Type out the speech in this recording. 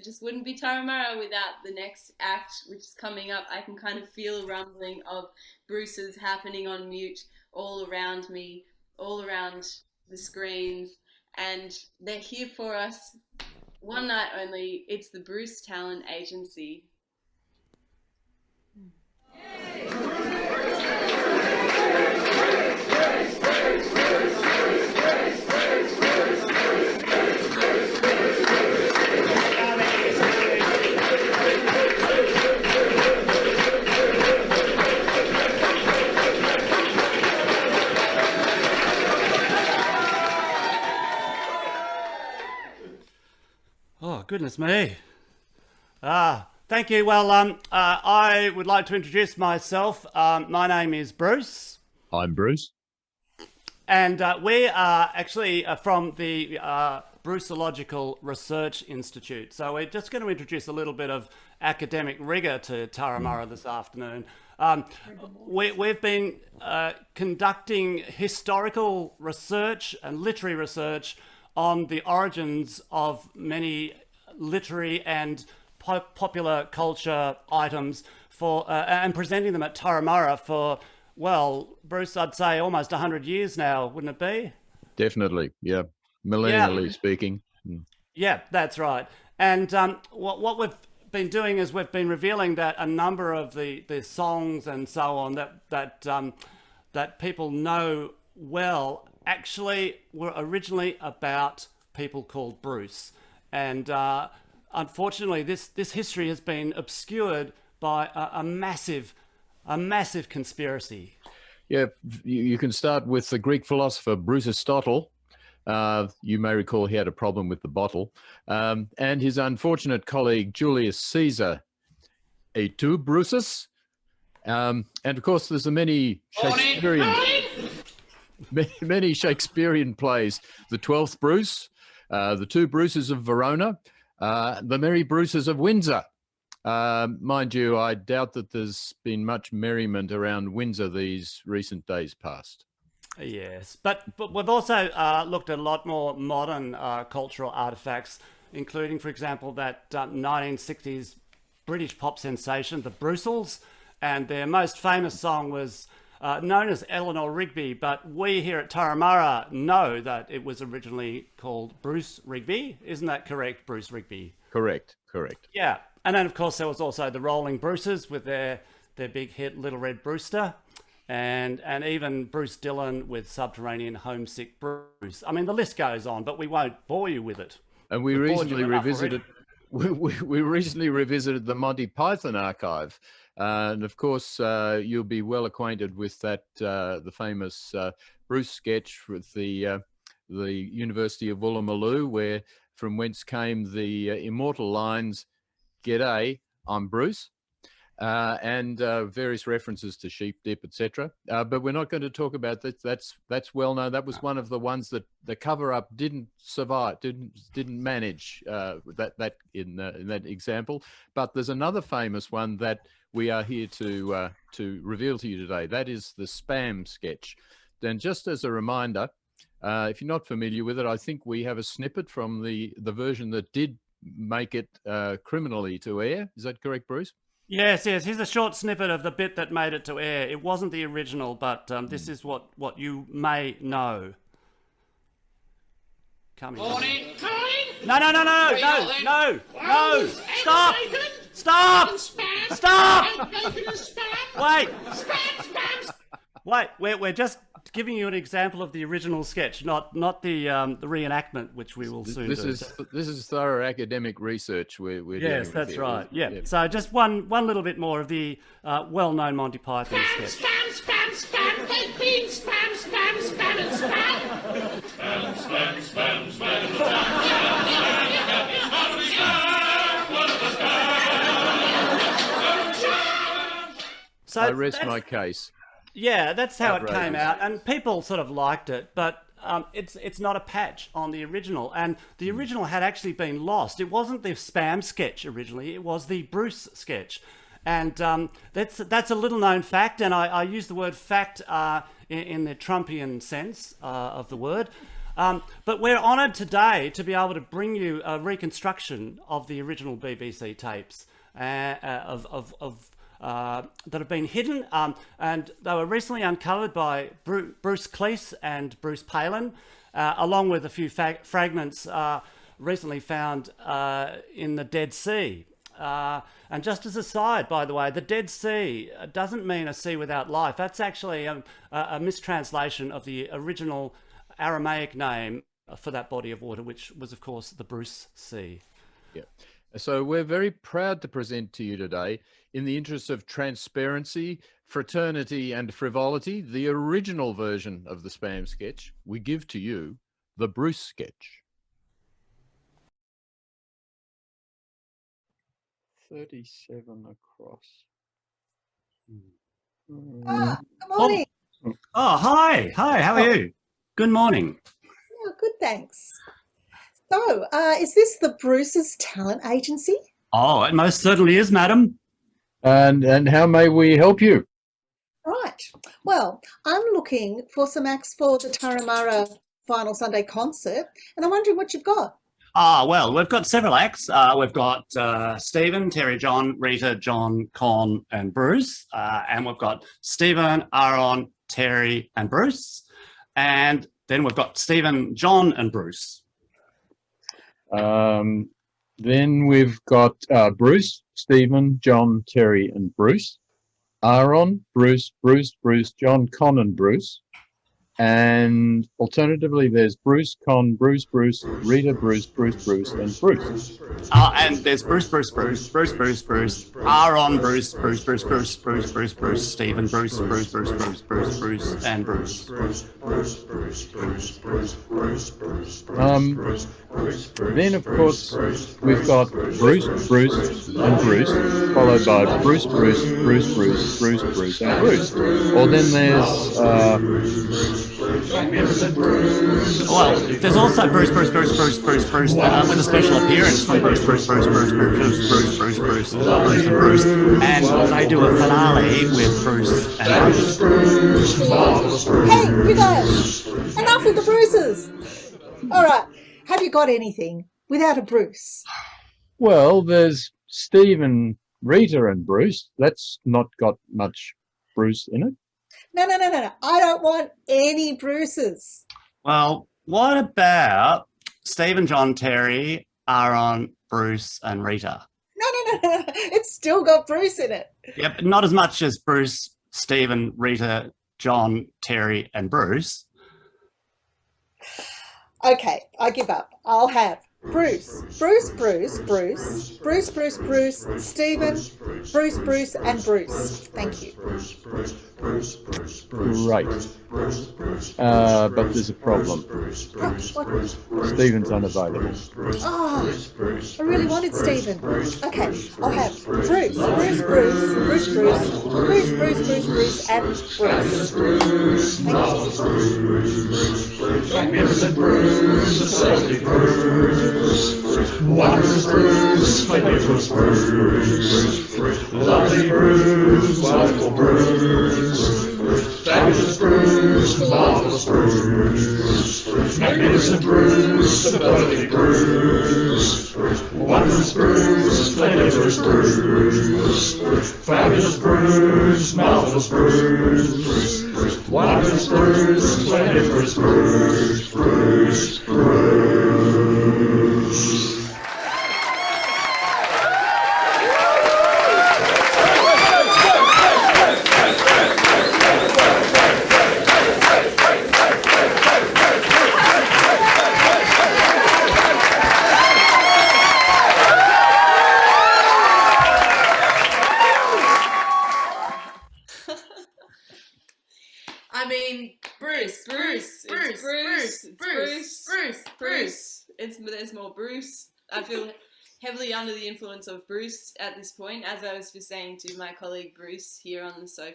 just wouldn't be Turramurra without the next act, which is coming up. I can kind of feel a rumbling of Bruce's happening on mute all around me, all around the screens, and they're here for us one night only. It's the Bruce Talent Agency. Oh, goodness me. Thank you. Well, I would like to introduce myself. My name is Bruce. I'm Bruce. And we are actually from the Bruceological Research Institute. So we're just going to introduce a little bit of academic rigour to Turramurra this afternoon. We've been conducting historical research and literary research on the origins of many literary and popular culture items and presenting them at Turramurra for, well, Bruce, I'd say almost 100 years now, wouldn't it be? Definitely, yeah. Millennially speaking. Yeah, that's right. And what we've been doing is we've been revealing that a number of the songs and so on that people know well actually were originally about people called Bruce. And unfortunately, this history has been obscured by a massive conspiracy. Yeah, you can start with the Greek philosopher Bruce Aristotle. You may recall he had a problem with the bottle. And his unfortunate colleague Julius Caesar, et tu, Brutus? And of course, there's many Shakespearean plays. The 12th Bruce, the Two Bruces of Verona, the Merry Bruces of Windsor. Mind you, I doubt that there's been much merriment around Windsor these recent days past. Yes, but we've also looked at a lot more modern cultural artifacts, including, for example, that 1960s British pop sensation, the Bruces, and their most famous song was known as Eleanor Rigby, but we here at Turramurra know that it was originally called Bruce Rigby. Isn't that correct, Bruce Rigby? Correct. Yeah, and then of course there was also the Rolling Bruces with their big hit Little Red Brewster, and even Bruce Dillon with Subterranean Homesick Bruce. I mean, the list goes on, but we won't bore you with it. And we recently revisited the Monty Python archive. And of course, you'll be well acquainted with that, the famous Bruce sketch with the University of Woolloomooloo, from whence came the immortal lines, "G'day, I'm Bruce," and various references to sheep dip, etc. But we're not going to talk about that. That's well known. That was one of the ones that the cover up didn't survive, didn't manage that in that example. But there's another famous one that we are here to reveal to you today. That is the Spam sketch. Then, just as a reminder, if you're not familiar with it, I think we have a snippet from the version that did make it criminally to air. Is that correct, Bruce? Yes. Here's a short snippet of the bit that made it to air. It wasn't the original, but this is what you may know. Coming. Morning. No! Stop! Wait, we're just giving you an example of the original sketch, not the reenactment, which we will soon do. This is thorough academic research. We're yes, that's right. Yeah. So just one little bit more of the well-known Monty Python sketch. Spam, baked beans, spam, and spam. So I rest my case. Yeah, that's how Outrageous. it came out, and people sort of liked it, but it's not a patch on the original, and the original had actually been lost. It wasn't the Spam sketch originally; it was the Bruce sketch, and that's a little known fact. And I use the word fact in the Trumpian sense of the word. But we're honoured today to be able to bring you a reconstruction of the original BBC tapes that have been hidden, and they were recently uncovered by Bruce Cleese and Bruce Palin, along with a few fragments recently found in the Dead Sea. And just as a side, by the way, the Dead Sea doesn't mean a sea without life. That's actually a mistranslation of the original Aramaic name for that body of water, which was, of course, the Bruce Sea. Yeah. So we're very proud to present to you today, in the interest of transparency, fraternity, and frivolity, the original version of the Spam sketch. We give to you the Bruce sketch. 37 across. Good morning. Oh, hi. Hi, how are you? Good morning. Oh, good, thanks. So, is this the Bruce's talent agency? Oh, it most certainly is, madam. And how may we help you? Right. Well, I'm looking for some acts for the Turramurra Final Sunday concert, and I'm wondering what you've got. Well, we've got several acts. We've got Stephen, Terry, John, Rita, John, Con, and Bruce. And we've got Stephen, Aaron, Terry, and Bruce. And then we've got Stephen, John, and Bruce. Then we've got Bruce, Stephen, John, Terry, and Bruce. Aaron, Bruce, John, Con, and Bruce. And alternatively, there's Bruce, Con, Bruce, Rita, Bruce, and Bruce. And there's Bruce, Aaron, Bruce, Stephen, Bruce, and Bruce. Then, of course, we've got Bruce, and Bruce, followed by Bruce, and Bruce. Or then there's well, there's also Bruce, with a special appearance from Bruce, and Bruce, and they do a finale with Bruce and Bruce. Hey, you guys! Enough with the Bruces! All right, have you got anything without a Bruce? Well, there's Stephen, Rita, and Bruce. That's not got much Bruce in it. No. I don't want any Bruces. Well, what about Stephen, John, Terry, Aaron, Bruce, and Rita? No. It's still got Bruce in it. Yep, but not as much as Bruce, Stephen, Rita, John, Terry, and Bruce. Okay, I give up. I'll have Bruce, Stephen, Bruce, and Bruce. Thank you. Great. But there's a problem. What? Stephen's unavailable. Oh, I really wanted Stephen. Okay, I'll have Bruce, and Bruce. Thank you. Wondrous Bruce, magnificent Bruce, lovely Bruce, wonderful Bruce, fabulous Bruce, marvelous Bruce, magnificent Bruce, lovely Bruce, wondrous Bruce, magnificent Bruce, fabulous Bruce, marvelous Bruce, wondrous Bruce, magnificent Bruce, Bruce. I mean, Bruce. There's more Bruce. I feel heavily under the influence of Bruce at this point, as I was just saying to my colleague Bruce here on the sofa.